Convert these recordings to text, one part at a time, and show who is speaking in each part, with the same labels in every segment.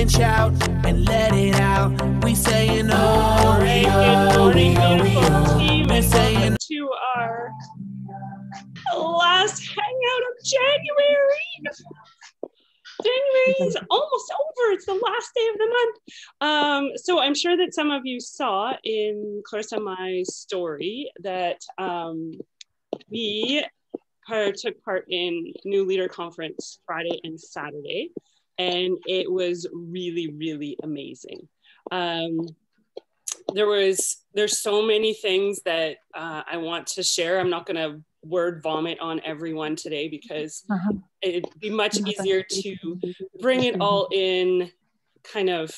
Speaker 1: and shout and let it out. We saying oh,
Speaker 2: good morning, beautiful team. We're saying to our last hangout of January. January is almost over. It's the last day of the month. So I'm sure that some of you saw in Clarissa my story that we took part in New Leader Conference Friday and Saturday, and it was really, really amazing. There's so many things that I want to share. I'm not going to word vomit on everyone today because it'd be much easier to bring it all in kind of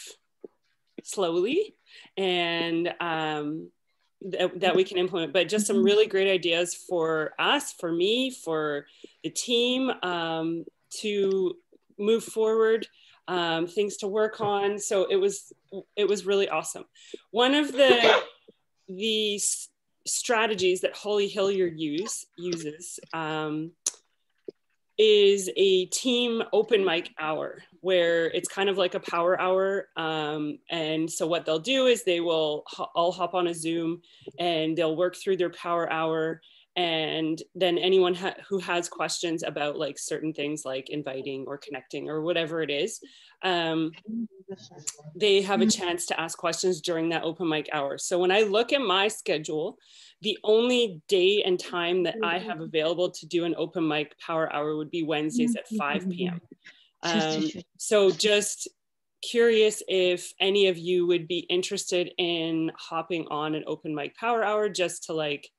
Speaker 2: slowly and that we can implement, but just some really great ideas for us, for me, for the team to move forward, things to work on. So it was really awesome. One of the strategies that Holly Hilliard uses is a team open mic hour, where it's kind of like a power hour. And so what they'll do is they will all hop on a Zoom and they'll work through their power hour. And then anyone who has questions about like certain things like inviting or connecting or whatever it is, they have a chance to ask questions during that open mic hour. So when I look at my schedule, the only day and time that I have available to do an open mic power hour would be Wednesdays at 5 p.m. So just curious if any of you would be interested in hopping on an open mic power hour just to like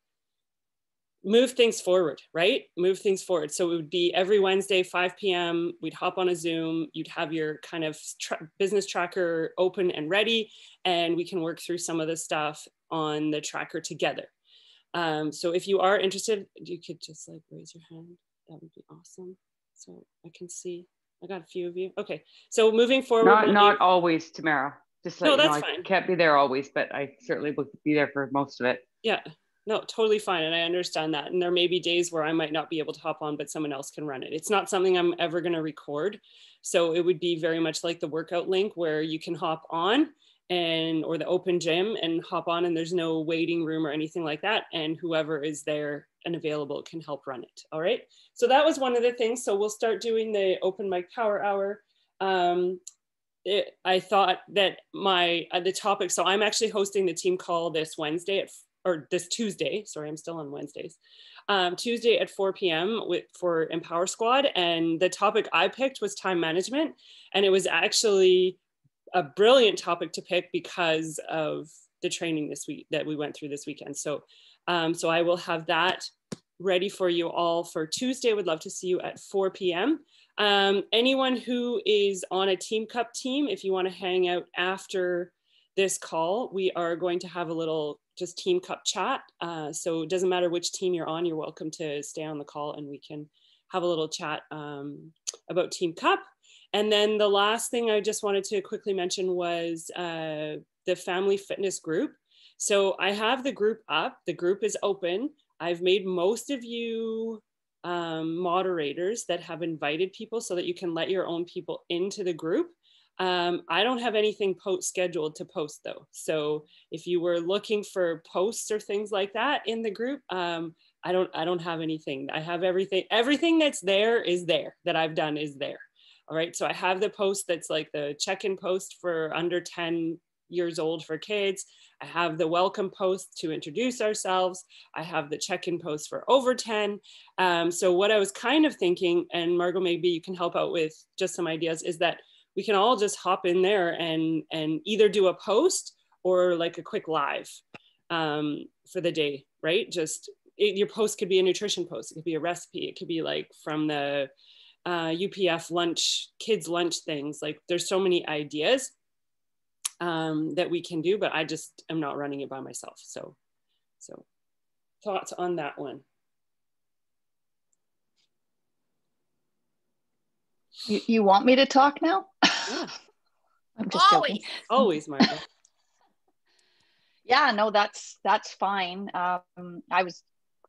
Speaker 2: move things forward, right? Move things forward. So it would be every Wednesday, 5 p.m. We'd hop on a Zoom. You'd have your kind of business tracker open and ready, and we can work through some of the stuff on the tracker together. So if you are interested, you could just like raise your hand. That would be awesome. So I can see, I got a few of you. Okay. So moving forward.
Speaker 3: Not always, Tamara. Just like,
Speaker 2: no, that's fine.
Speaker 3: I can't be there always, but I certainly will be there for most of it.
Speaker 2: Yeah. No, totally fine. And I understand that. And there may be days where I might not be able to hop on, but someone else can run it. It's not something I'm ever going to record. So it would be very much like the workout link where you can hop on or the open gym and hop on, and there's no waiting room or anything like that. And whoever is there and available can help run it. All right. So that was one of the things. So we'll start doing the open mic power hour. I thought that the topic, so I'm actually hosting the team call this Wednesday or this Tuesday, sorry, I'm still on Wednesdays, Tuesday at 4 p.m. for Empower Squad. And the topic I picked was time management. And it was actually a brilliant topic to pick because of the training this week that we went through this weekend. So I will have that ready for you all for Tuesday. Would love to see you at 4 p.m. Anyone who is on a Team Cup team, if you want to hang out after this call, we are going to have a little just Team Cup chat. So it doesn't matter which team you're on, you're welcome to stay on the call and we can have a little chat about Team Cup. And then the last thing I just wanted to quickly mention was the family fitness group. So I have the group up, the group is open. I've made most of you moderators that have invited people so that you can let your own people into the group. I don't have anything scheduled to post though. So if you were looking for posts or things like that in the group, I don't have anything. I have everything that's there is there, that I've done is there. All right. So I have the post that's like the check-in post for under 10 years old for kids. I have the welcome post to introduce ourselves. I have the check-in post for over 10. So what I was kind of thinking, and Margot, maybe you can help out with just some ideas, is that we can all just hop in there and either do a post or like a quick live for the day, right? Your post could be a nutrition post. It could be a recipe. It could be like from the UPF lunch, kids lunch things. Like there's so many ideas that we can do, but I just am not running it by myself. So thoughts on that one?
Speaker 4: You want me to talk now?
Speaker 2: Yeah.
Speaker 4: I'm just joking.
Speaker 2: Always, Martha.
Speaker 4: Yeah, no, that's fine. I was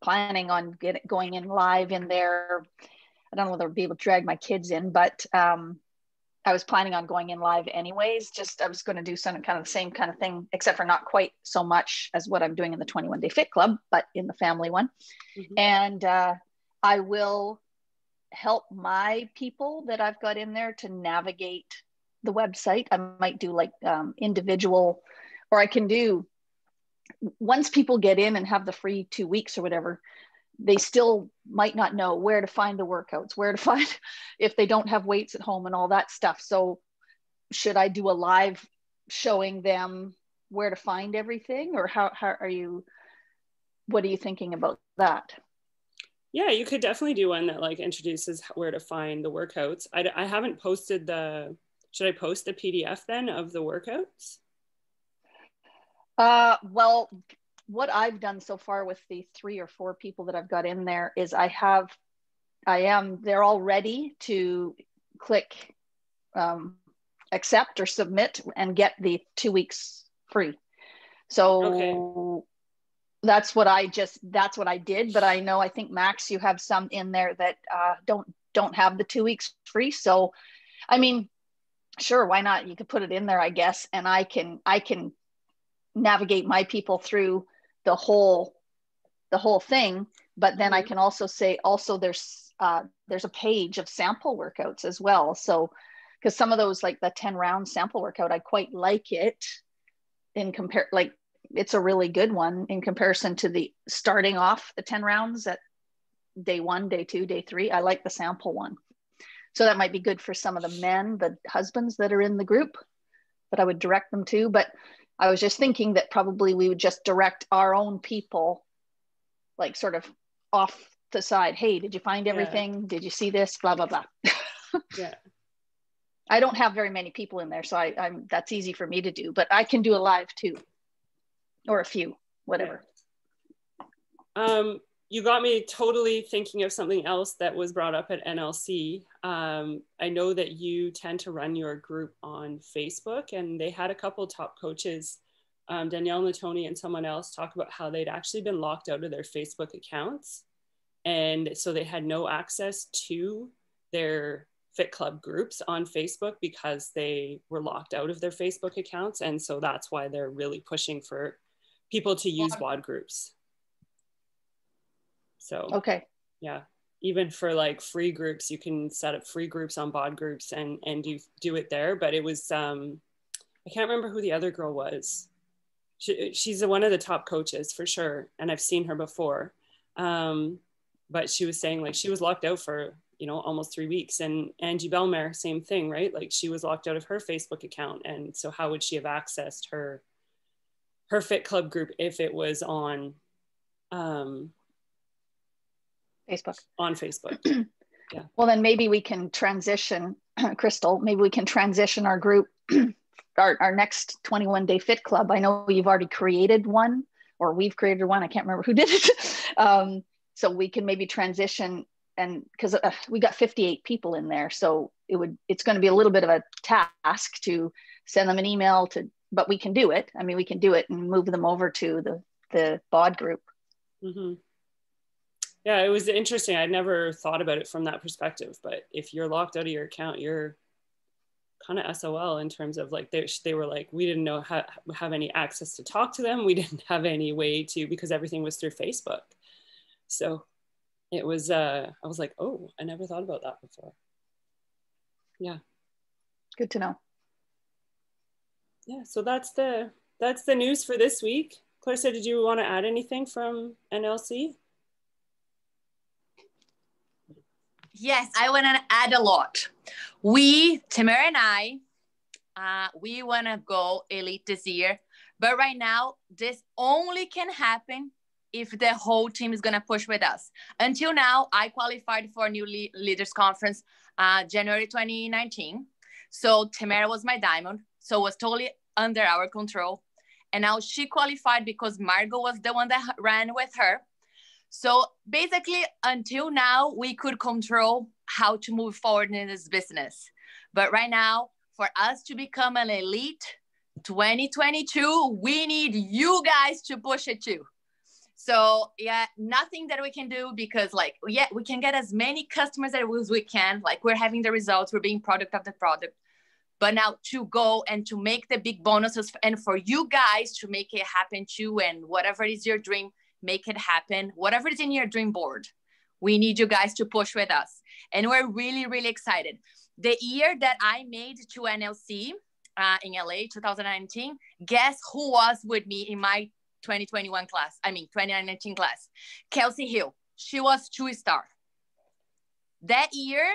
Speaker 4: planning on going in live in there. I don't know whether I'll be able to drag my kids in, but I was planning on going in live anyways. Just I was going to do some kind of the same kind of thing, except for not quite so much as what I'm doing in the 21 Day Fit Club, but in the family one. Mm-hmm. And I will help my people that I've got in there to navigate the website. I might do like individual, or I can do, once people get in and have the free 2 weeks or whatever, they still might not know where to find the workouts, where to find, if they don't have weights at home and all that stuff. So should I do a live showing them where to find everything, or how are you, what are you thinking about that?
Speaker 2: Yeah, you could definitely do one that like introduces where to find the workouts. I haven't posted should I post the PDF then of the workouts?
Speaker 4: Well, what I've done so far with the 3 or 4 people that I've got in there is they're all ready to click accept or submit and get the 2 weeks free. So okay. That's what I did. But I think Max, you have some in there that don't have the 2 weeks free. So, I mean, sure, why not? You could put it in there, I guess. And I can navigate my people through the whole thing, but then I can also say, there's a page of sample workouts as well. So, because some of those, like the 10 round sample workout, I quite like it it's a really good one in comparison to the starting off the 10 rounds at day 1, day 2, day 3. I like the sample one. So that might be good for some of the men, the husbands that are in the group, that I would direct them to. But I was just thinking that probably we would just direct our own people, like sort of off the side. Hey, did you find everything? Yeah. Did you see this? Blah, blah, blah.
Speaker 2: Yeah.
Speaker 4: I don't have very many people in there, so I'm that's easy for me to do, but I can do a live too, or a few, whatever.
Speaker 2: Yeah. You got me totally thinking of something else that was brought up at NLC. I know that you tend to run your group on Facebook, and they had a couple of top coaches, Danielle Natoni and someone else, talk about how they'd actually been locked out of their Facebook accounts. And so they had no access to their Fit Club groups on Facebook because they were locked out of their Facebook accounts. And so that's why they're really pushing for people to use WOD groups. So, okay. Yeah. Even for like free groups, you can set up free groups on WOD groups and do it there. But it was, I can't remember who the other girl was. She's one of the top coaches for sure. And I've seen her before. But she was saying like she was locked out for, almost 3 weeks. And Angie Belmare, same thing, right? Like she was locked out of her Facebook account. And so how would she have accessed her Fit Club group if it was on
Speaker 4: Facebook?
Speaker 2: On Facebook. Yeah.
Speaker 4: Well, then maybe we can transition, Crystal, maybe we can transition our group, our next 21 Day Fit Club. I know you've already created one, or we've created one. I can't remember who did it. So we can maybe transition, and because we got 58 people in there, so it's going to be a little bit of a task to send them an email but we can do it. I mean, we can do it and move them over to the BOD group. Mm-hmm.
Speaker 2: Yeah, it was interesting. I'd never thought about it from that perspective, but if you're locked out of your account, you're kind of SOL in terms of like, they were like, we didn't know how have any access to talk to them. We didn't have any way to, because everything was through Facebook. So it was, I was like, oh, I never thought about that before. Yeah.
Speaker 4: Good to know.
Speaker 2: Yeah, so that's the news for this week. Clarissa, did you want to add anything from NLC?
Speaker 5: Yes, I want to add a lot. Tamara and I, we want to go elite this year, but right now, this only can happen if the whole team is going to push with us. Until now, I qualified for a new leaders conference, January 2019. So Tamara was my diamond. So it was totally under our control. And now she qualified because Margot was the one that ran with her. So basically, until now, we could control how to move forward in this business. But right now, for us to become an elite 2022, we need you guys to push it too. So yeah, nothing that we can do because we can get as many customers as we can. Like we're having the results, we're being product of the product. but now to go and to make the big bonuses and for you guys to make it happen too, and whatever is your dream, make it happen. Whatever is in your dream board, we need you guys to push with us. And we're really, really excited. The year that I made to NLC in LA, 2019, guess who was with me in my 2021 class? I mean, 2019 class. Kelsey Hill. She was 2-star. That year,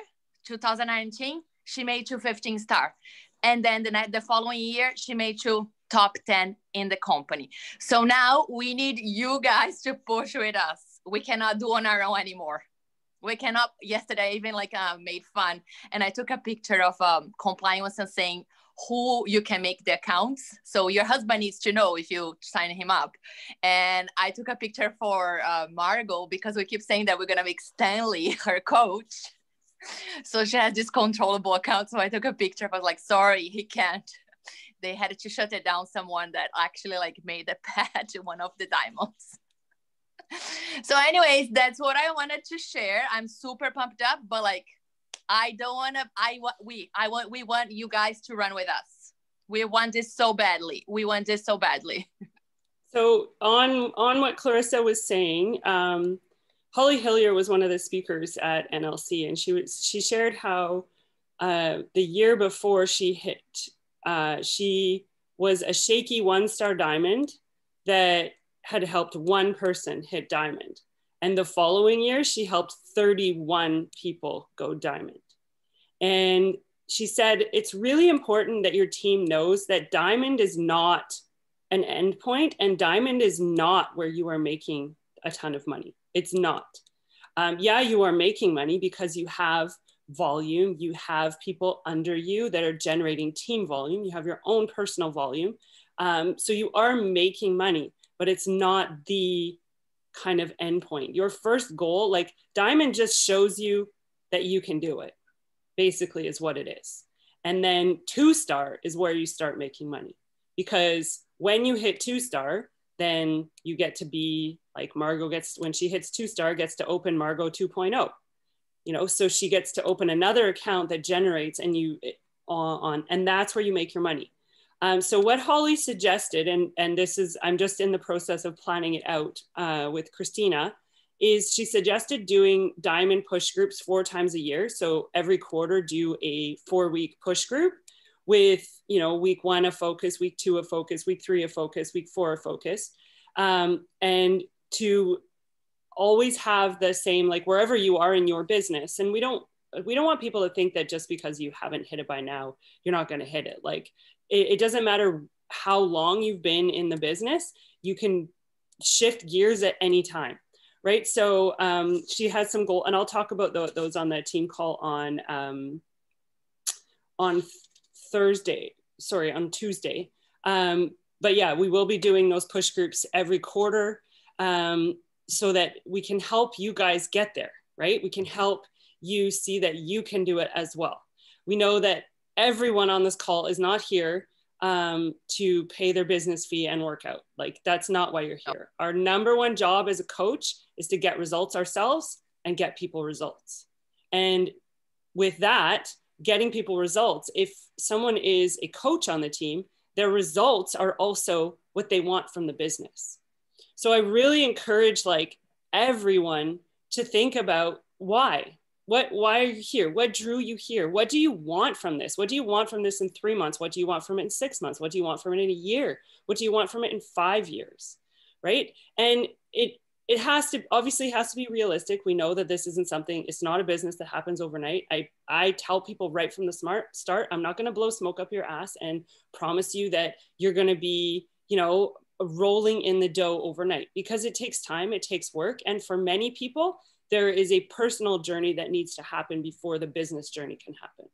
Speaker 5: 2019, she made to 15-star. And then the following year, she made to top 10 in the company. So now we need you guys to push with us. We cannot do on our own anymore. We cannot. Yesterday, I even made fun. And I took a picture of compliance and saying who you can make the accounts. So your husband needs to know if you sign him up. And I took a picture for Margot because we keep saying that we're going to make Stanley her coach. So she has this controllable account. So I took a picture. I was like, sorry, he can't. They had to shut it down. Someone that actually made a patch in one of the diamonds. So anyways, that's what I wanted to share. I'm super pumped up, but I don't want to, we want you guys to run with us. We want this so badly. We want this so badly.
Speaker 2: So on what Clarissa was saying, Holly Hillier was one of the speakers at NLC, and she shared how the year before she hit, she was a shaky 1-star diamond that had helped one person hit diamond. And the following year, she helped 31 people go diamond. And she said, it's really important that your team knows that diamond is not an endpoint, and diamond is not where you are making a ton of money. It's not. Yeah, you are making money because you have volume, you have people under you that are generating team volume, you have your own personal volume. So you are making money, but it's not the kind of endpoint. Your first goal, diamond just shows you that you can do it, basically is what it is. And then 2-star is where you start making money, because when you hit 2-star, then you get to be like Margot gets, when she hits 2-star, gets to open Margot 2.0, so she gets to open another account that generates and that's where you make your money. So what Holly suggested, and this is, I'm just in the process of planning it out with Christina, is she suggested doing diamond push groups 4 times a year. So every quarter do a 4-week push group with, week 1 a focus, week 2 a focus, week 3 a focus, week 4 a focus. And to always have the same, wherever you are in your business. And we don't want people to think that just because you haven't hit it by now, you're not going to hit it. It doesn't matter how long you've been in the business, you can shift gears at any time, right? So she has some goal, and I'll talk about those on the team call on Tuesday. But yeah, we will be doing those push groups every quarter so that we can help you guys get there, right? We can help you see that you can do it as well. We know that everyone on this call is not here to pay their business fee and work out. That's not why you're here. Our number one job as a coach is to get results ourselves and get people results. And with that, getting people results, if someone is a coach on the team, their results are also what they want from the business. So I really encourage everyone to think about why are you here? What drew you here? What do you want from this? What do you want from this in 3 months? What do you want from it in 6 months? What do you want from it in a year? What do you want from it in 5 years? Right? And it has to, obviously has to be realistic. We know that this isn't something, it's not a business that happens overnight. I tell people right from the start, I'm not going to blow smoke up your ass and promise you that you're going to be, rolling in the dough overnight, because it takes time, it takes work. And for many people, there is a personal journey that needs to happen before the business journey can happen,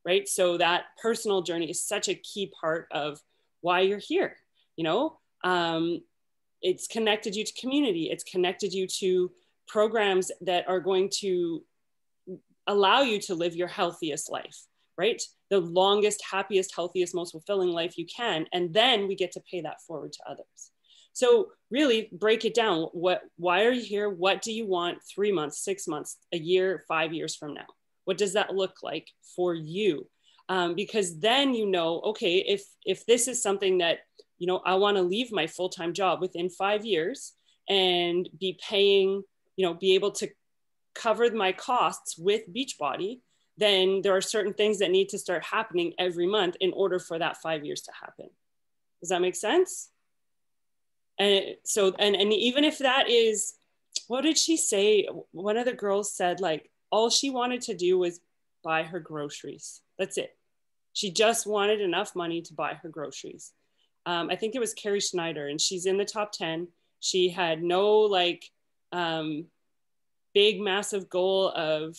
Speaker 2: right? So that personal journey is such a key part of why you're here. It's connected you to community. It's connected you to programs that are going to allow you to live your healthiest life, right? The longest, happiest, healthiest, most fulfilling life you can. And then we get to pay that forward to others. So really break it down. Why are you here? What do you want 3 months, 6 months, a year, 5 years from now? What does that look like for you? because then, you know, okay, if this is something that, you know, I want to leave my full-time job within 5 years and be paying, you know, be able to cover my costs with Beachbody, then there are certain things that need to start happening every month in order for that 5 years to happen. Does that make sense? And so, and even if that is, what did she say? One of the girls said, like, all she wanted to do was buy her groceries. That's it. She just wanted enough money to buy her groceries. I think it was Carrie Schneider, and she's in the top 10. She had no like big, massive goal of,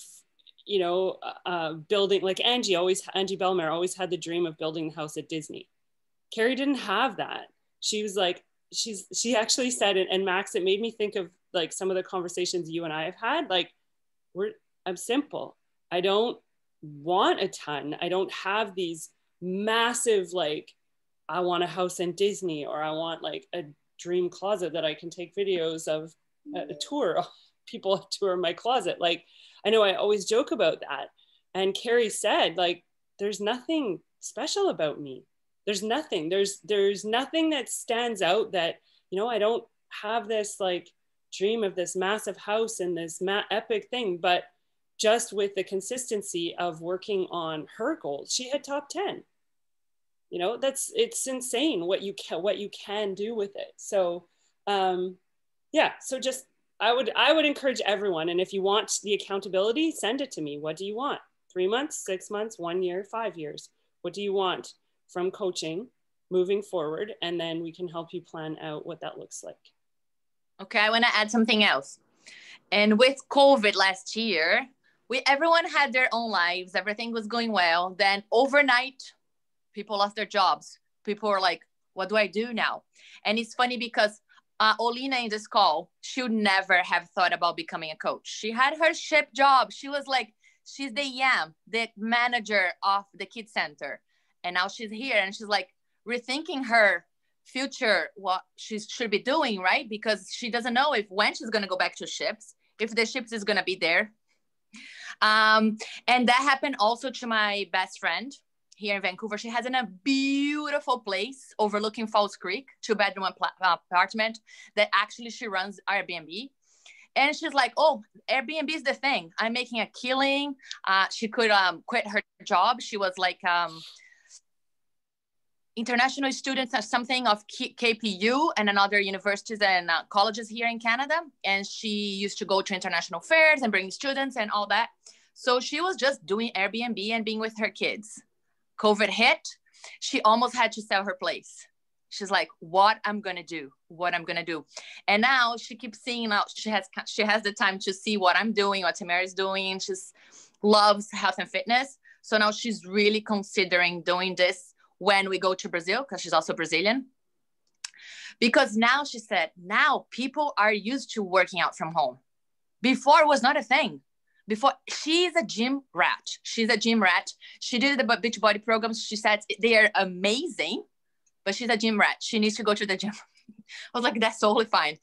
Speaker 2: you know, building, like Angie Bellmare always had the dream of building the house at Disney. Carrie didn't have that. She was like, she actually said it, and Max, it made me think of like some of the conversations you and I have had. Like, I'm simple. I don't want a ton. I don't have these massive, like, I want a house in Disney, or I want like a dream closet that I can take videos of a tour. People tour my closet. Like, I know I always joke about that. And Carrie said, like, there's nothing special about me. There's nothing that stands out that, you know, I don't have this like dream of this massive house and this epic thing, but just with the consistency of working on her goals, she had top 10. You know, it's insane what you can do with it. So yeah, so just I would encourage everyone, and if you want the accountability, send it to me. What do you want? 3 months, 6 months, 1 year, 5 years? What do you want from coaching moving forward? And then we can help you plan out what that looks like.
Speaker 5: Okay, I want to add something else. And with COVID last year, everyone had their own lives. Everything was going well. Then overnight, people lost their jobs. People were like, what do I do now? And it's funny because Olina in this call, she would never have thought about becoming a coach. She had her ship job. She was like, she's the manager of the kids center. And now she's here and she's like rethinking her future, what she should be doing, right? Because she doesn't know when she's going to go back to ships, if the ships is going to be there. And that happened also to my best friend here in Vancouver. She has a beautiful place overlooking Falls Creek, 2-bedroom apartment that actually she runs Airbnb. And she's like, oh, Airbnb is the thing. I'm making a killing. She could quit her job. She was like international student or something of KPU and another universities and colleges here in Canada. And she used to go to international fairs and bring students and all that. So she was just doing Airbnb and being with her kids. COVID hit. She almost had to sell her place. She's like, what I'm going to do. And now she keeps seeing out. She has the time to see what I'm doing, what Tamara is doing. She loves health and fitness. So now she's really considering doing this when we go to Brazil, because she's also Brazilian. Because now she said, now people are used to working out from home. Before it was not a thing. Before, she's a gym rat. She did the Beachbody programs. She said they are amazing, but she's a gym rat. She needs to go to the gym. I was like, that's totally fine.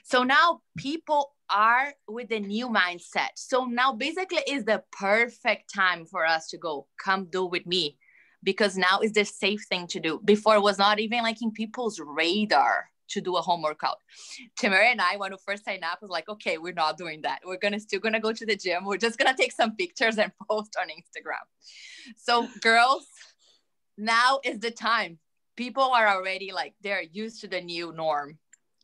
Speaker 5: So now people are with the new mindset. So now basically is the perfect time for us to go, come do with me. Because now is the safe thing to do. Before it was not even like in people's radar to do a home workout. Tamara and I, when we first signed up, was like, okay, we're not doing that. We're still gonna go to the gym. We're just gonna take some pictures and post on Instagram. So girls, now is the time. People are already like, they're used to the new norm.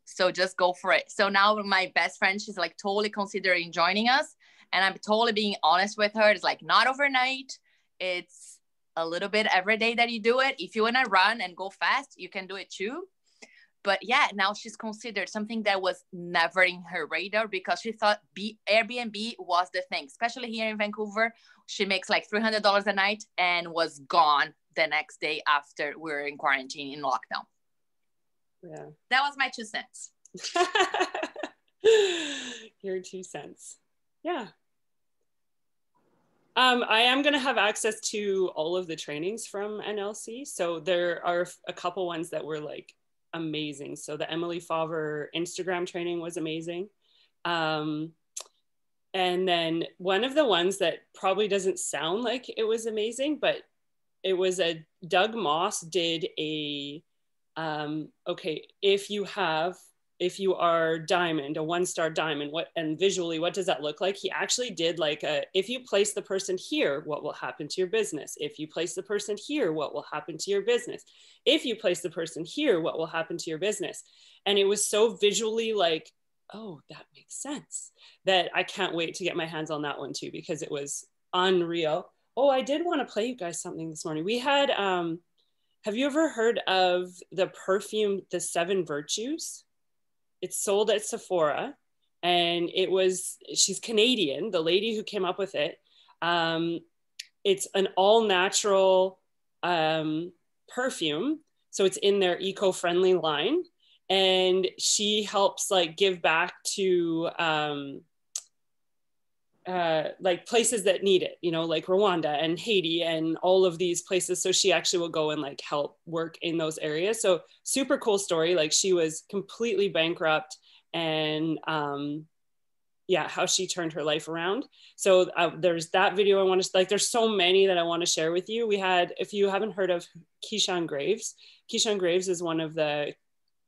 Speaker 5: So just go for it. So now my best friend, she's like totally considering joining us. And I'm totally being honest with her. It's like not overnight. It's a little bit every day that you do it. If you want to run and go fast, you can do it too. But yeah, now she's considered something that was never in her radar because she thought Airbnb was the thing, especially here in Vancouver. She makes like $300 a night and was gone the next day after we were in quarantine in lockdown.
Speaker 2: Yeah.
Speaker 5: That was my 2 cents.
Speaker 2: Your 2 cents. Yeah. I am going to have access to all of the trainings from NLC. So there are a couple ones that were like amazing. So the Emily Favre Instagram training was amazing. And then one of the ones that probably doesn't sound like it was amazing, but it was a Doug Moss did a okay, if you are diamond, a 1-star diamond, and visually what does that look like? He actually did like if you place the person here, what will happen to your business? If you place the person here, what will happen to your business? If you place the person here, what will happen to your business? And it was so visually like, oh, that makes sense, that I can't wait to get my hands on that one too, because it was unreal. Oh, I did want to play you guys something this morning. We had, have you ever heard of the perfume, the 7 Virtues? It's sold at Sephora, and she's Canadian, the lady who came up with it. It's an all natural perfume. So it's in their eco-friendly line. And she helps like give back to like places that need it, you know, like Rwanda and Haiti and all of these places. So she actually will go and like help work in those areas. So super cool story. Like she was completely bankrupt, and yeah, how she turned her life around. So there's that video I want to, like, there's so many that I want to share with you. We had, if you haven't heard of Keyshawn Graves is one of the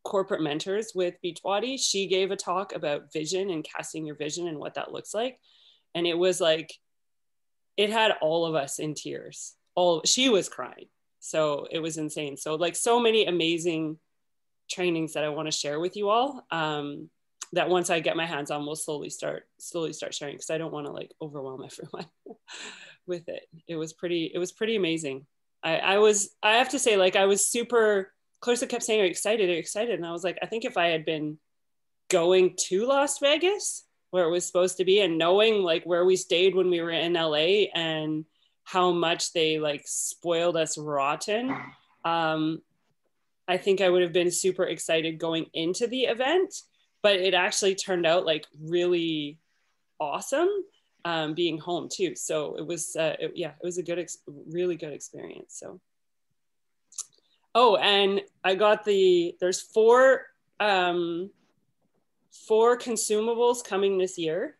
Speaker 2: corporate mentors with Beachbody. She gave a talk about vision and casting your vision and what that looks like. And it was like, it had all of us in tears. She was crying. So it was insane. So like so many amazing trainings that I want to share with you all. That once I get my hands on, we'll slowly start sharing, because I don't want to like overwhelm everyone with it. It was pretty amazing. I have to say, like, I was super, Clarissa kept saying, are you excited? Are you excited? And I was like, I think if I had been going to Las Vegas, where it was supposed to be, and knowing like where we stayed when we were in LA and how much they like spoiled us rotten, I think I would have been super excited going into the event. But it actually turned out like really awesome, being home too. So it was, it was a really good experience. So, oh, and I got there's 4 consumables coming this year.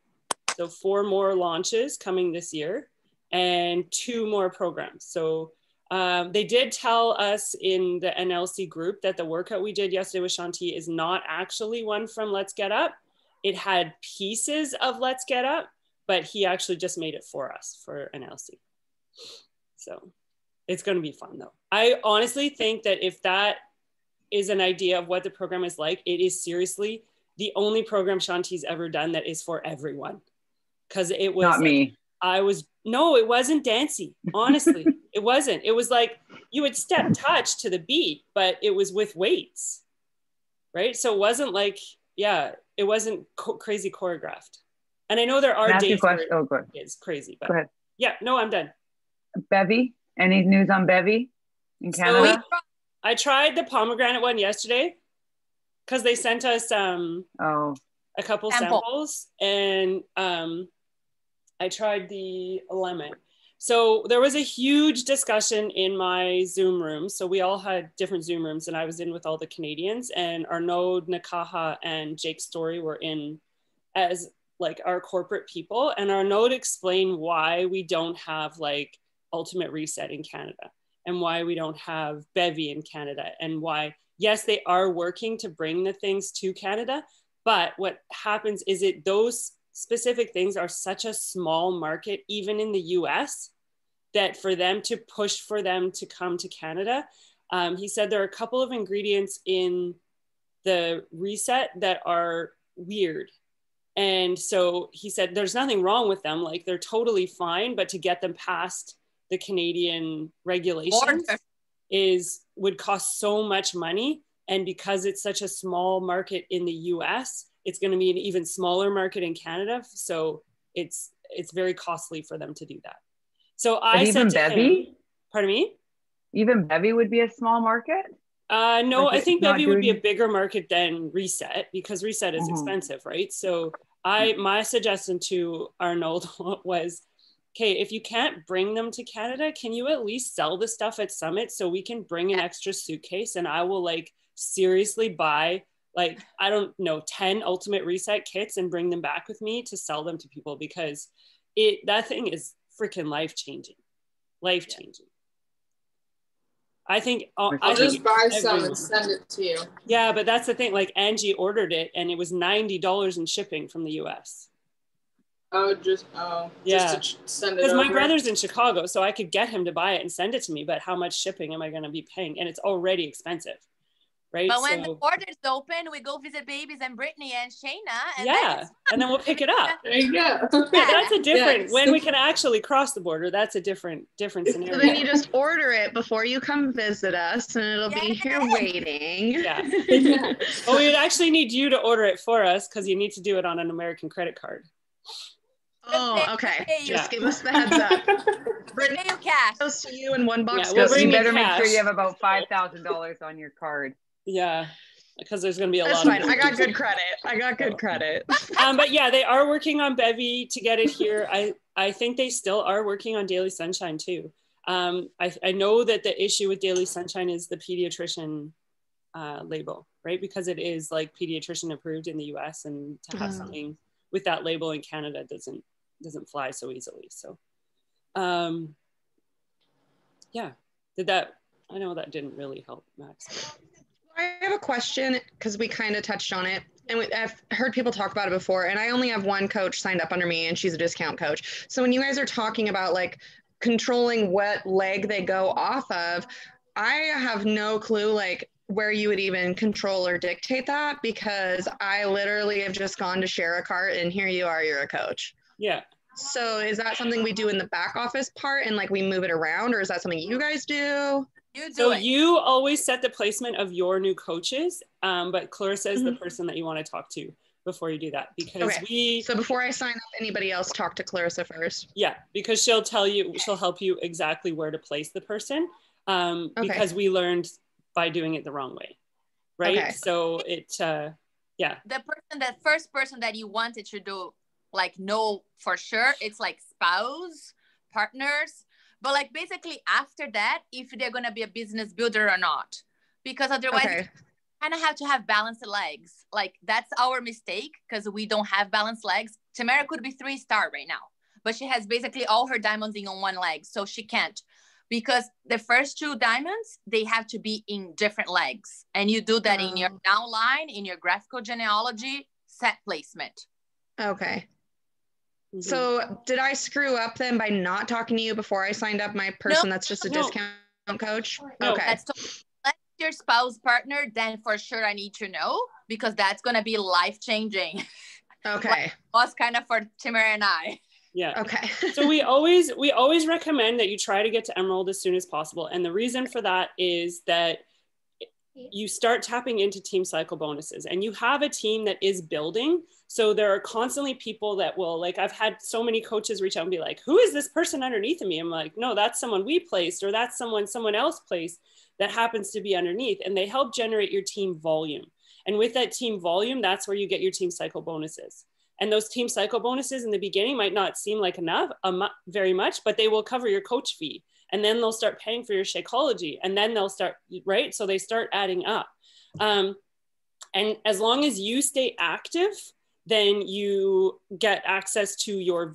Speaker 2: So 4 more launches coming this year, and 2 more programs. So they did tell us in the NLC group that the workout we did yesterday with Shanti is not actually one from Let's Get Up. It had pieces of Let's Get Up, but he actually just made it for us for NLC. So it's going to be fun though. I honestly think that if that is an idea of what the program is like, it is seriously the only program Shanti's ever done that is for everyone. Because it was
Speaker 3: not me.
Speaker 2: No, it wasn't dancey. Honestly, it wasn't. It was like you would step touch to the beat, but it was with weights, right? So it wasn't like, yeah, it wasn't crazy choreographed. And I know there are days where it's crazy, but go ahead. Yeah, no, I'm done.
Speaker 3: Bevy, any news on Bevy in Canada?
Speaker 2: So I tried the pomegranate one yesterday because they sent us a couple samples, and I tried the lemon. So there was a huge discussion in my Zoom room. So we all had different Zoom rooms, and I was in with all the Canadians, and Arnaud, Nakaha, and Jake Story were in as like our corporate people. And Arnaud explained why we don't have like Ultimate Reset in Canada, and why we don't have Bevy in Canada, and why, yes, they are working to bring the things to Canada, but what happens is those specific things are such a small market, even in the US, that for them to push for them to come to Canada, he said there are a couple of ingredients in the reset that are weird. And so he said, there's nothing wrong with them. Like, they're totally fine, but to get them past the Canadian regulations would cost so much money. And because it's such a small market in the US, it's going to be an even smaller market in Canada. So it's very costly for them to do that. So I said to him, pardon me?
Speaker 3: Even Bevy would be a small market?
Speaker 2: No, I think Bevy would be a bigger market than Reset, because Reset is expensive, right? So my suggestion to Arnold was, okay, if you can't bring them to Canada, can you at least sell the stuff at Summit so we can bring an extra suitcase, and I will like seriously buy like, I don't know, 10 Ultimate Reset kits and bring them back with me to sell them to people, because that thing is freaking life-changing. I think
Speaker 6: I'll just buy some
Speaker 2: everyone.
Speaker 6: and send it to you.
Speaker 2: Yeah, but that's the thing. Like Angie ordered it and it was $90 in shipping from the US.
Speaker 6: Oh, just
Speaker 2: Yeah.
Speaker 6: just to send it
Speaker 2: Because
Speaker 6: over.
Speaker 2: my brother's in Chicago, so I could get him to buy it and send it to me. But how much shipping am I going to be paying? And it's already expensive, right?
Speaker 5: But when the border's open, we go visit babies and Brittany and Shayna. And
Speaker 2: and then we'll pick it up.
Speaker 6: There you go.
Speaker 2: Yeah, that's a different,
Speaker 6: Yes.
Speaker 2: when we can actually cross the border, that's a different scenario.
Speaker 7: So then you just order it before you come visit us and it'll be here waiting.
Speaker 2: Yeah.
Speaker 6: Yeah.
Speaker 2: Well, we'd actually need you to order it for us because you need to do it on an American credit card.
Speaker 7: Oh, okay.
Speaker 2: Yeah.
Speaker 7: Just give us the heads up.
Speaker 5: Brittany, you cash.
Speaker 7: Goes to you in one box.
Speaker 2: Yeah, we'll
Speaker 7: goes to
Speaker 2: bring
Speaker 3: You
Speaker 7: me.
Speaker 3: better make sure
Speaker 2: cash.
Speaker 3: you have about $5,000 on your card.
Speaker 2: Yeah, because there's going to be a
Speaker 7: That's
Speaker 2: lot
Speaker 7: fine.
Speaker 2: of
Speaker 7: I got good credit.
Speaker 2: but yeah, they are working on Bevy to get it here. I think they still are working on Daily Sunshine too. I know that the issue with Daily Sunshine is the pediatrician label, right? Because it is like pediatrician approved in the US, and to have something with that label in Canada doesn't fly so easily. So yeah, I know that didn't really help, Max.
Speaker 7: I have a question because we kind of touched on it, and I've heard people talk about it before, and I only have one coach signed up under me, and she's a discount coach. So when you guys are talking about like controlling what leg they go off of, I have no clue like where you would even control or dictate that, because I literally have just gone to share a cart and here you are, you're a coach.
Speaker 2: Yeah.
Speaker 7: So is that something we do in the back office part and like we move it around, or is that something you guys do?
Speaker 2: So you always set the placement of your new coaches, but Clarissa is the person that you want to talk to before you do that, because
Speaker 7: So before I sign up anybody else, talk to Clarissa first.
Speaker 2: Yeah, because she'll help you exactly where to place the person, because we learned by doing it the wrong way, right?
Speaker 7: Okay.
Speaker 2: So yeah.
Speaker 5: The first person that you wanted to do, like, know for sure, it's like spouse, partners. But like basically after that, if they're going to be a business builder or not, because otherwise you kind of have to have balanced legs. Like that's our mistake, because we don't have balanced legs. Tamara could be 3-star right now, but she has basically all her diamonds in on one leg. So she can't, because the first 2 diamonds, they have to be in different legs. And you do that in your downline, in your graphical genealogy set placement.
Speaker 7: Okay. So did I screw up then by not talking to you before I signed up my person that's just a discount coach?
Speaker 2: No.
Speaker 7: Okay.
Speaker 5: That's your spouse partner, then for sure I need to know, because that's going to be life-changing.
Speaker 7: Okay.
Speaker 5: Like, was kind of for Tamara and I.
Speaker 2: Yeah.
Speaker 7: Okay.
Speaker 2: So we always recommend that you try to get to Emerald as soon as possible. And the reason for that is that you start tapping into team cycle bonuses, and you have a team that is building. So there are constantly people that will, like, I've had so many coaches reach out and be like, who is this person underneath of me? I'm like, no, that's someone we placed, or that's someone else placed that happens to be underneath. And they help generate your team volume. And with that team volume, that's where you get your team cycle bonuses. And those team cycle bonuses in the beginning might not seem like enough, very much, but they will cover your coach fee. And then they'll start paying for your Shakeology, and then they'll start, right? So they start adding up. And as long as you stay active, then you get access to your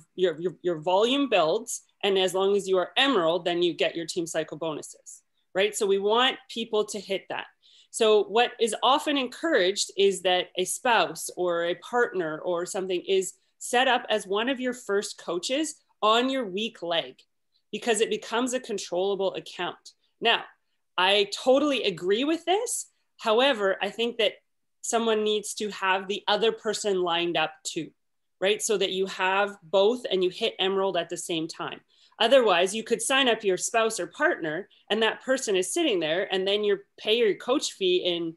Speaker 2: volume builds. And as long as you are Emerald, then you get your team cycle bonuses, right? So we want people to hit that. So what is often encouraged is that a spouse or a partner or something is set up as one of your first coaches on your weak leg, because it becomes a controllable account. Now, I totally agree with this. However, I think that someone needs to have the other person lined up too, right? So that you have both and you hit Emerald at the same time. Otherwise, you could sign up your spouse or partner, and that person is sitting there, and then you pay your coach fee in,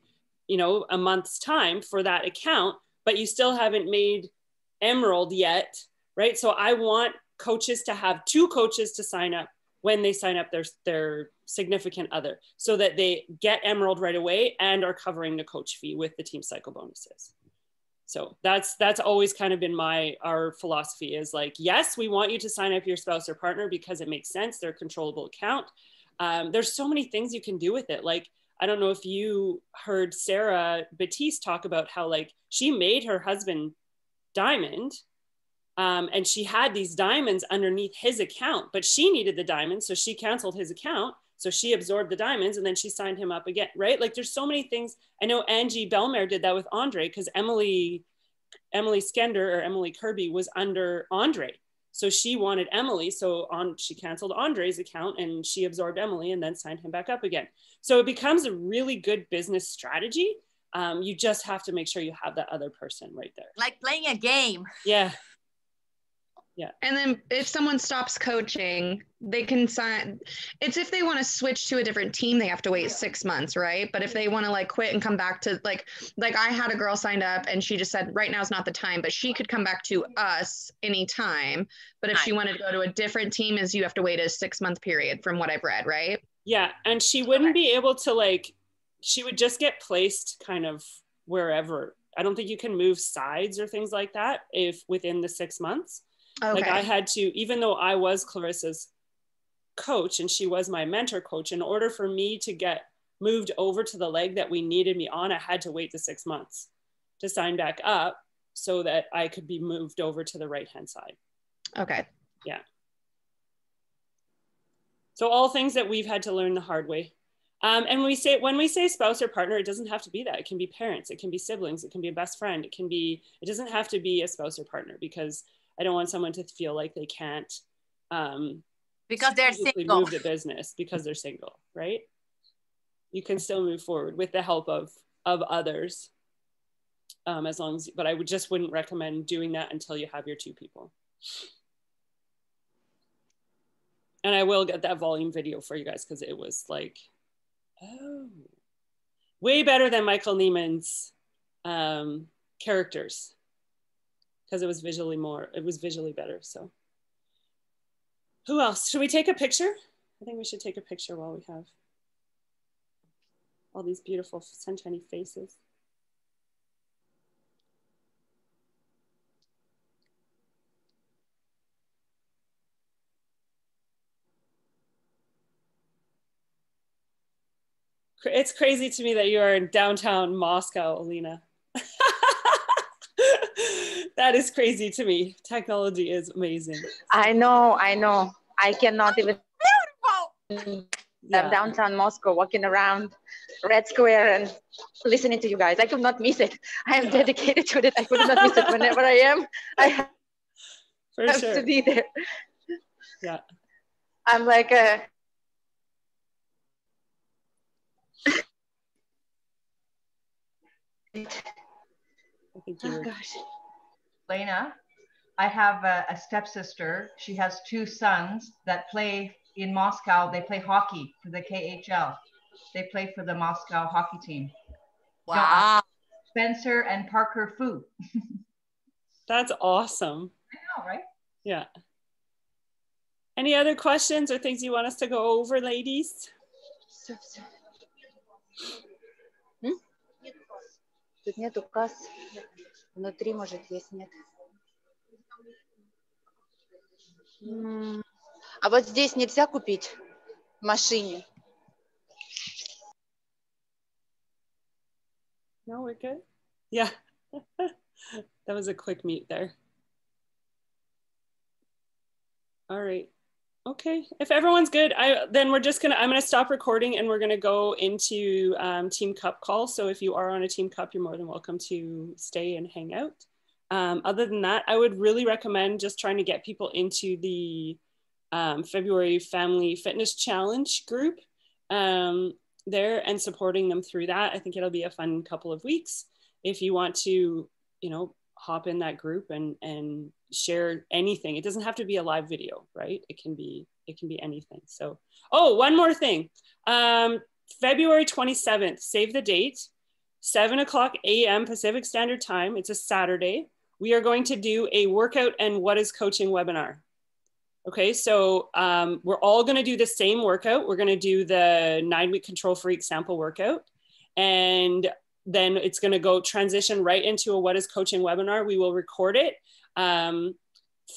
Speaker 2: a month's time for that account, but you still haven't made Emerald yet, right? So I want coaches to have 2 coaches to sign up when they sign up their significant other, so that they get Emerald right away and are covering the coach fee with the team cycle bonuses. So that's always kind of been our philosophy, is like, yes, we want you to sign up your spouse or partner because it makes sense. They're a controllable account. There's so many things you can do with it. Like, I don't know if you heard Sarah Batiste talk about how, like, she made her husband diamond, and she had these diamonds underneath his account, but she needed the diamonds, so she canceled his account. So she absorbed the diamonds and then she signed him up again, right? Like there's so many things. I know Angie Belmare did that with Andre because Emily Skender or Emily Kirby was under Andre. So she wanted Emily. So she canceled Andre's account and she absorbed Emily and then signed him back up again. So it becomes a really good business strategy. You just have to make sure you have that other person right there.
Speaker 5: Like playing a game.
Speaker 2: Yeah. Yeah.
Speaker 7: And then if someone stops coaching, they can sign. It's if they want to switch to a different team, they have to wait 6 months, right? But if they want to like quit and come back to like I had a girl signed up and she just said right now is not the time, but she could come back to us anytime. But if she wanted to go to a different team, is you have to wait a 6 month period from what I've read, right?
Speaker 2: Yeah. And she wouldn't be able to like, she would just get placed kind of wherever. I don't think you can move sides or things like that if within the 6 months. Okay. Like I had to, even though I was Clarissa's coach and she was my mentor coach, in order for me to get moved over to the leg that we needed me on, I had to wait the 6 months to sign back up so that I could be moved over to the right-hand side.
Speaker 7: Okay.
Speaker 2: Yeah. So all things that we've had to learn the hard way. And when we say spouse or partner, it doesn't have to be that. It can be parents, it can be siblings, it can be a best friend. It doesn't have to be a spouse or partner, because I don't want someone to feel like they can't
Speaker 5: because they're single,
Speaker 2: move the business because they're single, right? You can still move forward with the help of others, as long as. But I wouldn't recommend doing that until you have your 2 people. And I will get that volume video for you guys because it was like, oh, way better than Michael Neiman's characters. Because it was visually better. So who else? Should we take a picture? I think we should take a picture while we have all these beautiful sunshiny faces. It's crazy to me that you are in downtown Moscow, Alina. That is crazy to me. Technology is amazing.
Speaker 8: I know. I cannot even.
Speaker 2: Yeah.
Speaker 8: I'm downtown Moscow, walking around Red Square and listening to you guys. I could not miss it. I am dedicated to it. I could not miss it. Whenever I am, I have to be there.
Speaker 2: Yeah.
Speaker 8: I'm like a.
Speaker 2: Oh
Speaker 8: gosh.
Speaker 9: Lena, I have a stepsister. She has 2 sons that play in Moscow. They play hockey for the KHL. They play for the Moscow hockey team.
Speaker 5: Wow.
Speaker 9: Spencer and Parker Fu.
Speaker 2: That's awesome.
Speaker 9: I know, right?
Speaker 2: Yeah. Any other questions or things you want us to go over, ladies?
Speaker 8: Тут нету касс. Внутри, может, есть, нет. А вот здесь нельзя купить в машине.
Speaker 2: No, we're good. Yeah. That was a quick meet there. All right. Okay. If everyone's good, then I'm gonna stop recording and we're gonna go into Team Cup call. So if you are on a Team Cup, you're more than welcome to stay and hang out. Other than that, I would really recommend just trying to get people into the February Family Fitness Challenge group there and supporting them through that. I think it'll be a fun couple of weeks. If you want to, hop in that group and share anything. It doesn't have to be a live video, right? It can be anything. So, one more thing. February 27th, save the date, 7:00 a.m. Pacific Standard Time. It's a Saturday. We are going to do a workout and what is coaching webinar. Okay, so we're all going to do the same workout. We're going to do the 9-week Control Freak sample workout. And then it's going to go transition right into a what is coaching webinar. We will record it.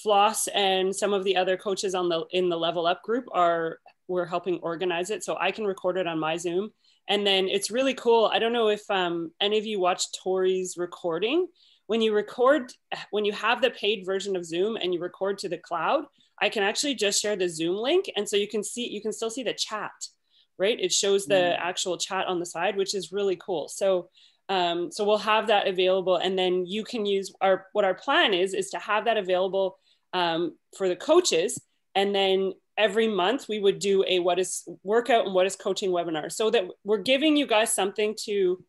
Speaker 2: Floss and some of the other coaches in the Level Up group we're helping organize it. So I can record it on my Zoom. And then it's really cool. I don't know if any of you watched Tori's recording. When you have the paid version of Zoom and you record to the cloud, I can actually just share the Zoom link. And so you can still see the chat. right? It shows the actual chat on the side, which is really cool. So so we'll have that available, and then you can use what our plan is to have that available for the coaches. And then every month we would do a what is workout and what is coaching webinar, so that we're giving you guys something to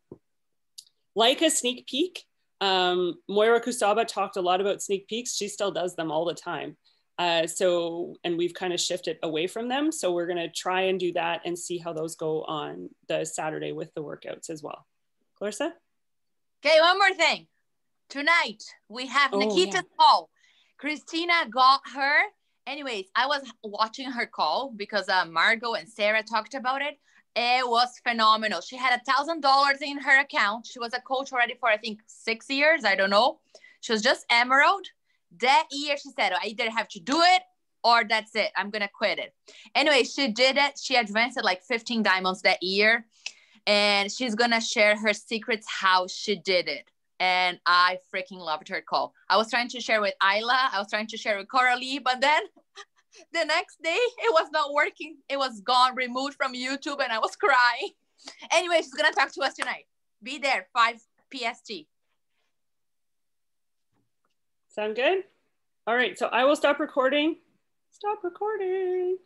Speaker 2: like a sneak peek. Moira Kusaba talked a lot about sneak peeks. She still does them all the time. And we've kind of shifted away from them. So we're going to try and do that and see how those go on the Saturday with the workouts as well. Clarissa?
Speaker 5: Okay, one more thing. Tonight, we have Nikita's call. Christina got her. Anyways, I was watching her call because Margot and Sarah talked about it. It was phenomenal. She had $1,000 in her account. She was a coach already for, I think, 6 years. I don't know. She was just Emerald. That year, she said, I either have to do it or that's it. I'm going to quit it. Anyway, she did it. She advanced like 15 diamonds that year. And she's going to share her secrets, how she did it. And I freaking loved her call. I was trying to share with Isla. I was trying to share with Coralie. But then the next day, it was not working. It was gone, removed from YouTube. And I was crying. Anyway, she's going to talk to us tonight. Be there, 5 PST.
Speaker 2: Sound good? All right, so I will stop recording. Stop recording.